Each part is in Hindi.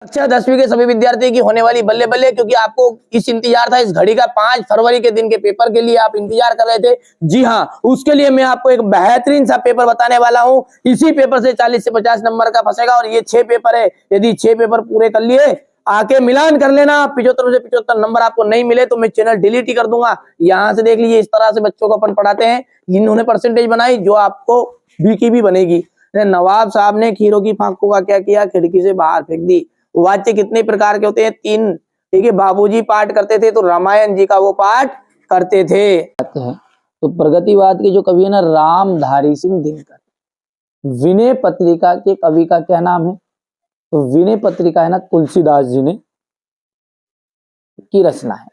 कक्षा 10वीं के सभी विद्यार्थी की होने वाली बल्ले बल्ले, क्योंकि आपको इस इंतजार था इस घड़ी का 5 फरवरी के दिन के पेपर के लिए आप इंतजार कर रहे थे। जी हाँ, उसके लिए मैं आपको एक बेहतरीन सा पेपर बताने वाला हूं। इसी पेपर से 40 से 50 नंबर का फंसेगा और ये 6 पेपर है। यदि 6 पेपर पूरे कर लिए, आके मिलान कर लेना। 75 से 75 नंबर आपको नहीं मिले तो मैं चैनल डिलीट ही कर दूंगा। यहां से देख लीजिए, इस तरह से बच्चों को अपन पढ़ाते हैं। इन्होंने परसेंटेज बनाई जो आपको बी की भी बनेगी। नवाब साहब ने खीरों की फांकों का क्या किया, खिड़की से बाहर फेंक दी। वाच्य कितने प्रकार के होते हैं? 3। ठीक है, बाबूजी पाठ करते थे तो रामायण जी का वो पाठ करते थे। तो प्रगतिवाद के जो कवि है ना, रामधारी सिंह दिनकर। विनय पत्रिका के कवि का क्या नाम है? तो विनय पत्रिका है ना, तुलसीदास जी ने की रचना है।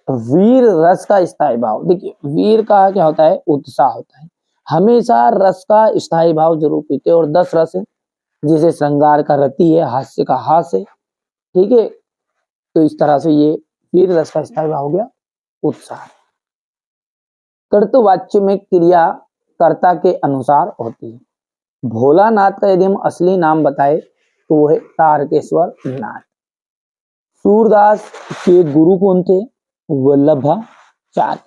वीर रस का स्थायी भाव, देखिए वीर का क्या होता है? उत्साह होता है। हमेशा रस का स्थायी भाव जरूर पीते। और 10 रस है, जैसे श्रृंगार का रति है, हास्य का हास्य है। ठीक है, तो इस तरह से ये वीर रस का स्थायी भाव हो गया उत्साह। कर्तवाच्य में क्रिया कर्ता के अनुसार होती है। भोलानाथ का यदि हम असली नाम बताए तो वो है तारकेश्वर नाथ। सूरदास के गुरु कौन थे? वल्लभाचार्य।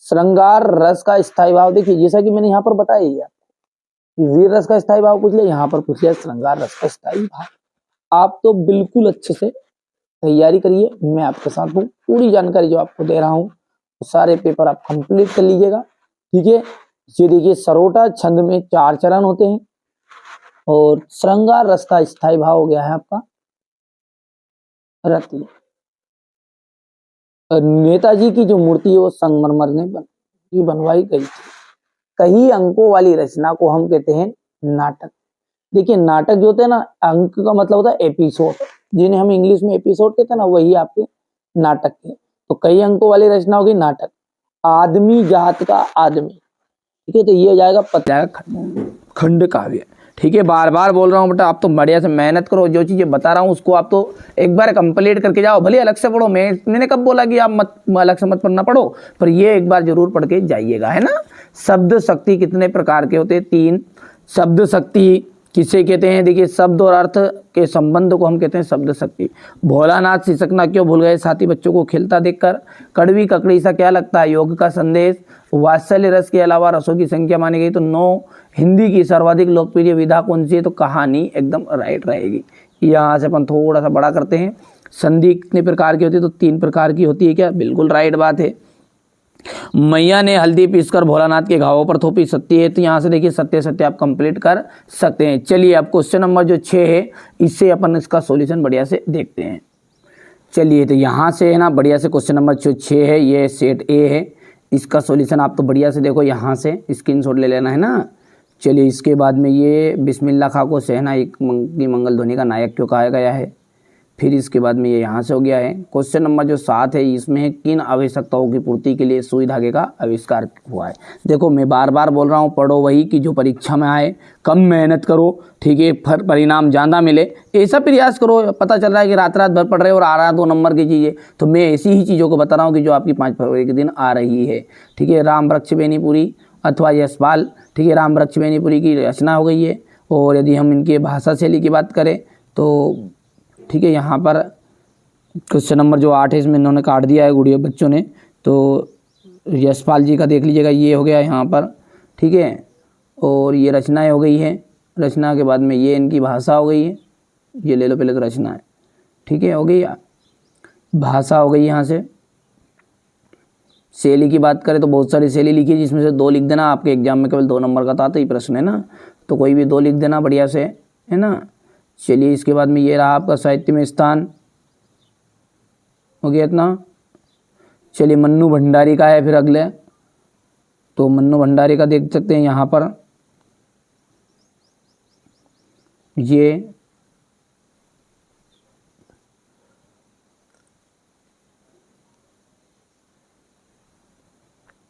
श्रृंगार रस का स्थायी भाव, देखिए जैसा कि मैंने यहाँ पर बताया ही आपको, वीर रस का स्थायी भाव पूछ लिया, यहाँ पर पूछ लिया श्रृंगार रस का स्थायी भाव। आप तो बिल्कुल अच्छे से तैयारी करिए, मैं आपके साथ हूँ। पूरी जानकारी जो आपको दे रहा हूँ तो सारे पेपर आप कंप्लीट कर लीजिएगा। ठीक है, ये देखिए सरोटा छंद में 4 चरण होते हैं और श्रृंगार रस का स्थायी भाव हो गया है आपका रति। नेताजी की जो मूर्ति है वो संगमरमर ने बनवाई गई थी। कई अंकों वाली रचना को हम कहते हैं नाटक। देखिए नाटक जो होते हैं ना, अंक का मतलब होता है एपिसोड, जिन्हें हम इंग्लिश में एपिसोड कहते हैं ना, वही आपके नाटक के। तो कई अंकों वाली रचना होगी नाटक। आदमी जात का आदमी, ठीक है, तो ये हो जाएगा खंड काव्य। ठीक है, बार बार बोल रहा हूँ बेटा, आप तो बढ़िया से मेहनत करो। जो चीजें बता रहा हूँ उसको आप तो एक बार कंप्लीट करके जाओ। भले अलग से पढ़ो, मैंने कब बोला कि आप मत अलग से मत पढ़ना, पढ़ो, पर ये एक बार जरूर पढ़ के जाइएगा, है ना। शब्द शक्ति कितने प्रकार के होते हैं? 3। शब्द शक्ति किसे कहते हैं? देखिए शब्द और अर्थ के संबंध को हम कहते हैं शब्द शक्ति। भोलानाथ सिसकना क्यों भूल गए? साथी बच्चों को खेलता देखकर। कड़वी ककड़ी सा क्या लगता है? योग का संदेश। वात्सल्य रस के अलावा रसों की संख्या मानी गई तो 9। हिंदी की सर्वाधिक लोकप्रिय विधा कौन सी है? तो कहानी एकदम राइट रहेगी। यहाँ से अपन थोड़ा सा बड़ा करते हैं। संधि कितने प्रकार की होती है? तो 3 प्रकार की होती है। क्या? बिल्कुल राइट बात है। मैया ने हल्दी पीसकर भोलानाथ के घावों पर थोपी, सत्य है। तो यहाँ से देखिए सत्य सत्य आप कंप्लीट कर सकते हैं। चलिए अब क्वेश्चन नंबर जो 6 है, इससे अपन इसका सॉल्यूशन बढ़िया से देखते हैं। चलिए तो यहाँ से है ना, बढ़िया से क्वेश्चन नंबर जो 6 है, ये सेट ए है। इसका सॉल्यूशन आप तो बढ़िया से देखो, यहाँ से स्क्रीनशॉट ले लेना है ना। चलिए इसके बाद में ये बिस्मिल्लाह खां को शहनाई की मंगल ध्वनि का नायक क्यों कहा गया है? फिर इसके बाद में ये यहाँ से हो गया है। क्वेश्चन नंबर जो 7 है, इसमें किन आवश्यकताओं की पूर्ति के लिए सुई धागे का आविष्कार हुआ है? देखो मैं बार बार बोल रहा हूँ, पढ़ो वही कि जो परीक्षा में आए, कम मेहनत करो, ठीक है, परिणाम ज़्यादा मिले, ऐसा प्रयास करो। पता चल रहा है कि रात रात भर पढ़ रहे हो और आ रहा 2 नंबर की चीज़ें, तो मैं ऐसी ही चीज़ों को बता रहा हूँ कि जो आपकी 5 फरवरी के दिन आ रही है। ठीक है, राम वृक्ष बेनीपुरी अथवा यशपाल, ठीक है, राम वृक्ष बेनीपुरी की रचना हो गई है। और यदि हम इनके भाषा शैली की बात करें तो ठीक है, यहाँ पर क्वेश्चन नंबर जो 8 है, इसमें इन्होंने काट दिया है गुड़िया बच्चों ने। तो यशपाल जी का देख लीजिएगा, ये हो गया यहाँ पर, ठीक है। और ये रचनाएं हो गई है। रचना के बाद में ये इनकी भाषा हो गई है। ये ले लो पहले तो रचना है, ठीक है, हो गई। भाषा हो गई। यहाँ से शैली की बात करें तो बहुत सारी शैली लिखी है, जिसमें से 2 लिख देना। आपके एग्जाम में केवल 2 नंबर का था तो ये प्रश्न है ना, तो कोई भी 2 लिख देना बढ़िया से, है ना। चलिए इसके बाद में ये रहा आपका साहित्य में स्थान, हो गया इतना। चलिए मन्नू भंडारी का है फिर अगले, तो मन्नू भंडारी का देख सकते हैं यहाँ पर, ये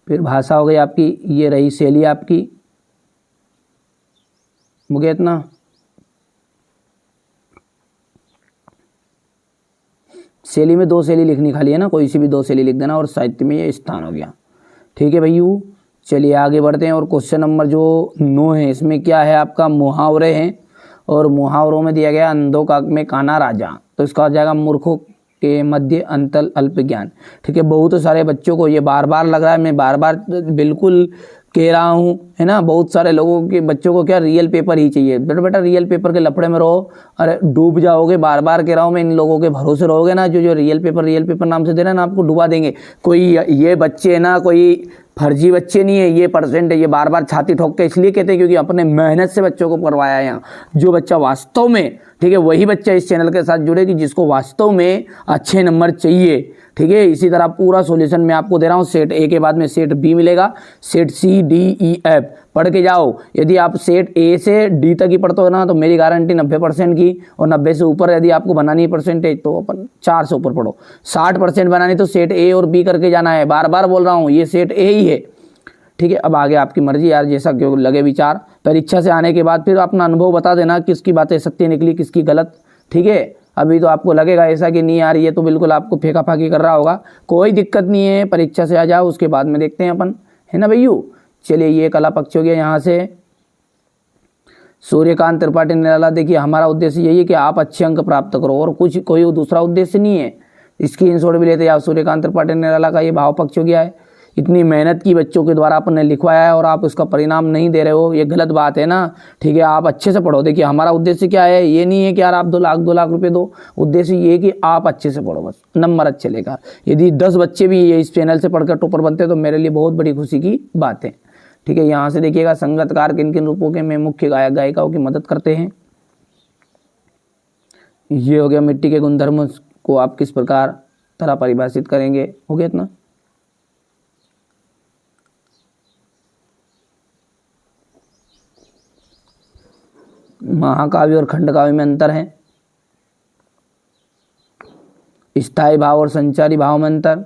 फिर भाषा हो गई आपकी, ये रही शैली आपकी, हो गया इतना। शैली में 2 शैली लिखनी खाली है ना, कोई सी भी 2 शैली लिख देना। और साहित्य में ये स्थान हो गया, ठीक है भैया। चलिए आगे बढ़ते हैं। और क्वेश्चन नंबर जो 9 है, इसमें क्या है आपका? मुहावरे हैं। और मुहावरों में दिया गया अंधों का में काना राजा, तो इसका हो जाएगा मूर्खों के मध्य अंतल अल्प ज्ञान। ठीक है, बहुत सारे बच्चों को ये बार बार लग रहा है, मैं बार बार बिल्कुल कह रहा हूँ, है ना, बहुत सारे लोगों के बच्चों को क्या रियल पेपर ही चाहिए। बेटा रियल पेपर के लफड़े में रहो, अरे डूब जाओगे। बार बार कह रहा हूँ मैं, इन लोगों के भरोसे रहोगे ना, जो रियल पेपर नाम से दे रहे हैं ना, आपको डुबा देंगे। कोई ये बच्चे है ना, कोई फर्जी बच्चे नहीं है, ये परसेंट है, ये बार बार छाती ठोक के इसलिए कहते हैं क्योंकि अपने मेहनत से बच्चों को करवाया है यहाँ। जो बच्चा वास्तव में, ठीक है, वही बच्चा इस चैनल के साथ जुड़े कि जिसको वास्तव में अच्छे नंबर चाहिए। ठीक है, इसी तरह पूरा सॉल्यूशन मैं आपको दे रहा हूँ। सेट ए के बाद में सेट बी मिलेगा, set C D E F पढ़ के जाओ। यदि आप सेट ए से डी तक ही पढ़ते हो ना, तो मेरी गारंटी 90% की, और 90 से ऊपर यदि आपको बनानी है परसेंटेज तो अपन 4 से ऊपर पढ़ो। 60% बनानी तो सेट ए और बी करके जाना है। बार बार बोल रहा हूँ, ये सेट ए ही है। ठीक है, अब आगे आपकी मर्जी यार, जैसा क्यों लगे विचार। परीक्षा से आने के बाद फिर अपना अनुभव बता देना, किसकी बातें सत्य निकली, किसकी गलत। ठीक है, अभी तो आपको लगेगा ऐसा कि नहीं यार ये तो बिल्कुल आपको फेंका फाकी कर रहा होगा, कोई दिक्कत नहीं है, परीक्षा से आ जाओ, उसके बाद में देखते हैं अपन, है ना भैयू। चलिए, ये कला पक्ष हो गया। यहाँ से सूर्यकांत त्रिपाठी निराला, देखिए हमारा उद्देश्य यही है कि आप अच्छे अंक प्राप्त करो, और कुछ कोई दूसरा उद्देश्य नहीं है। स्क्रीनशॉट भी लेते हैं आप। सूर्यकांत त्रिपाठी निराला का ये भाव पक्ष हो गया है। इतनी मेहनत की बच्चों के द्वारा अपन ने लिखवाया है और आप उसका परिणाम नहीं दे रहे हो, ये गलत बात है ना। ठीक है, आप अच्छे से पढ़ो। देखिए हमारा उद्देश्य क्या है, ये नहीं है कि यार आप 2 लाख रुपए दो, उद्देश्य ये है कि आप अच्छे से पढ़ो, बस नंबर अच्छे लेकर। यदि 10 बच्चे भी इस चैनल से पढ़कर टॉपर बनते तो मेरे लिए बहुत बड़ी खुशी की बात है। ठीक है, यहाँ से देखिएगा संगतकार किन किन रूपों के में मुख्य गायक गायिकाओं की मदद करते हैं। ये हो गया मिट्टी के गुणधर्म को आप किस प्रकार तरह परिभाषित करेंगे, हो गया इतना। महाकाव्य और खंडकाव्य में अंतर है। स्थायी भाव और संचारी भाव में अंतर।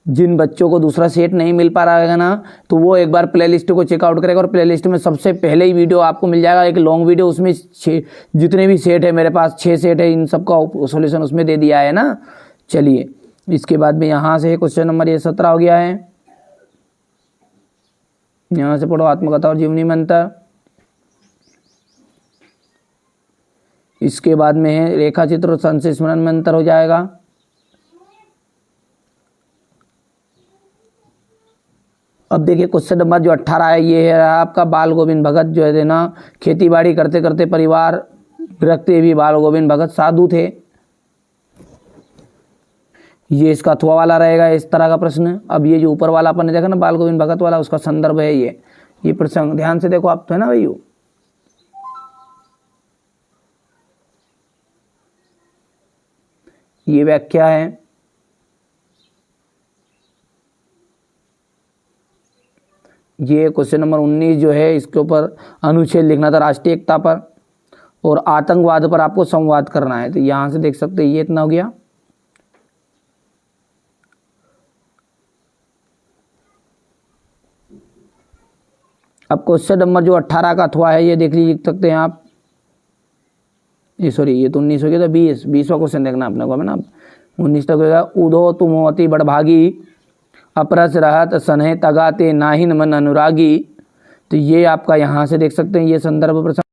जिन बच्चों को दूसरा सेट नहीं मिल पा रहा है ना, तो वो एक बार प्लेलिस्ट को चेकआउट करेगा, और प्लेलिस्ट में सबसे पहले ही वीडियो आपको मिल जाएगा, एक लॉन्ग वीडियो। उसमें जितने भी सेट है, मेरे पास 6 सेट है, इन सबका सॉल्यूशन उसमें दे दिया है ना। चलिए, इसके बाद में यहाँ से क्वेश्चन नंबर ये 17 हो गया है। यहाँ से पढ़ो, आत्मकथा और जीवनी में अंतर। इसके बाद में है रेखा चित्र और संशय स्मरण में अंतर हो जाएगा। अब देखिए क्वेश्चन नंबर जो 18 है, ये है आपका बाल गोविंद भगत जो है ना, खेती बाड़ी करते करते परिवार रखते भी बाल गोविंद भगत साधु थे। ये इसका अथवा वाला रहेगा, इस तरह का प्रश्न। अब ये जो ऊपर वाला अपन ने देखा ना बाल गोविंद भगत वाला, उसका संदर्भ है ये प्रसंग। ध्यान से देखो आप, तो है ना भैया। ये व्याख्या है। ये क्वेश्चन नंबर 19 जो है, इसके ऊपर अनुच्छेद लिखना था राष्ट्रीय एकता पर, और आतंकवाद पर आपको संवाद करना है। तो यहां से देख सकते हैं, ये इतना हो गया। अब क्वेश्चन नंबर जो 18 का अथवा है, ये देख लीजिए, लिख सकते हैं आप। ये सॉरी, ये तो 19 हो गया था, 20वां क्वेश्चन देखना अपने को, है ना। 19 तक होगा। उदो तुमोती बड़भागी, अपरस रहत सनहे तगाते नाहिन मन अनुरागी। तो ये आपका यहाँ से देख सकते हैं, ये संदर्भ प्रसंग।